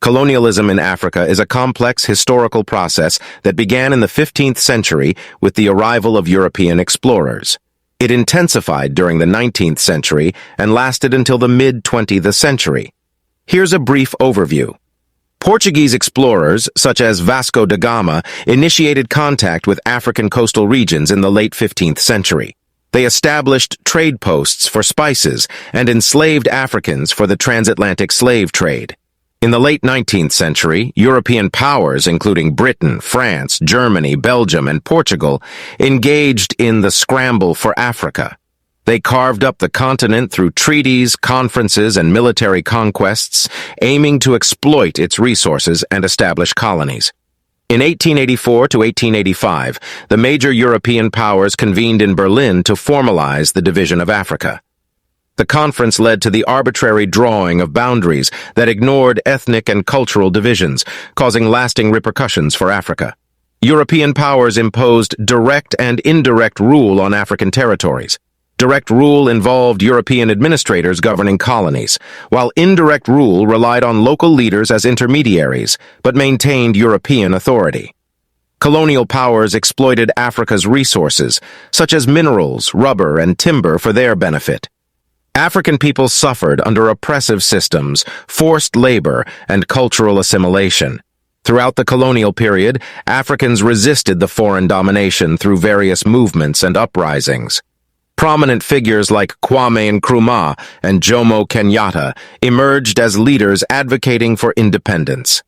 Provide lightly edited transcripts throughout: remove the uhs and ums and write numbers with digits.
Colonialism in Africa is a complex historical process that began in the 15th century with the arrival of European explorers. It intensified during the 19th century and lasted until the mid-20th century. Here's a brief overview. Portuguese explorers, such as Vasco da Gama, initiated contact with African coastal regions in the late 15th century. They established trade posts for spices and enslaved Africans for the transatlantic slave trade. In the late 19th century, European powers, including Britain, France, Germany, Belgium, and Portugal, engaged in the scramble for Africa. They carved up the continent through treaties, conferences, and military conquests, aiming to exploit its resources and establish colonies. In 1884 to 1885, the major European powers convened in Berlin to formalize the division of Africa. The conference led to the arbitrary drawing of boundaries that ignored ethnic and cultural divisions, causing lasting repercussions for Africa. European powers imposed direct and indirect rule on African territories. Direct rule involved European administrators governing colonies, while indirect rule relied on local leaders as intermediaries, but maintained European authority. Colonial powers exploited Africa's resources, such as minerals, rubber, and timber, for their benefit. African people suffered under oppressive systems, forced labor, and cultural assimilation. Throughout the colonial period, Africans resisted the foreign domination through various movements and uprisings. Prominent figures like Kwame Nkrumah and Jomo Kenyatta emerged as leaders advocating for independence.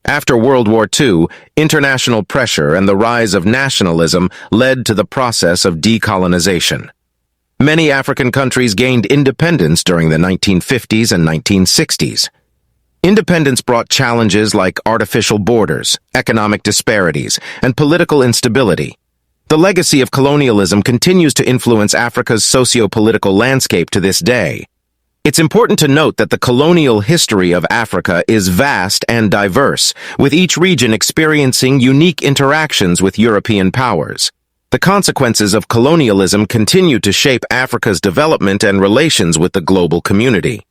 After World War II, international pressure and the rise of nationalism led to the process of decolonization. Many African countries gained independence during the 1950s and 1960s. Independence brought challenges like artificial borders, economic disparities, and political instability. The legacy of colonialism continues to influence Africa's socio-political landscape to this day. It's important to note that the colonial history of Africa is vast and diverse, with each region experiencing unique interactions with European powers. The consequences of colonialism continue to shape Africa's development and relations with the global community.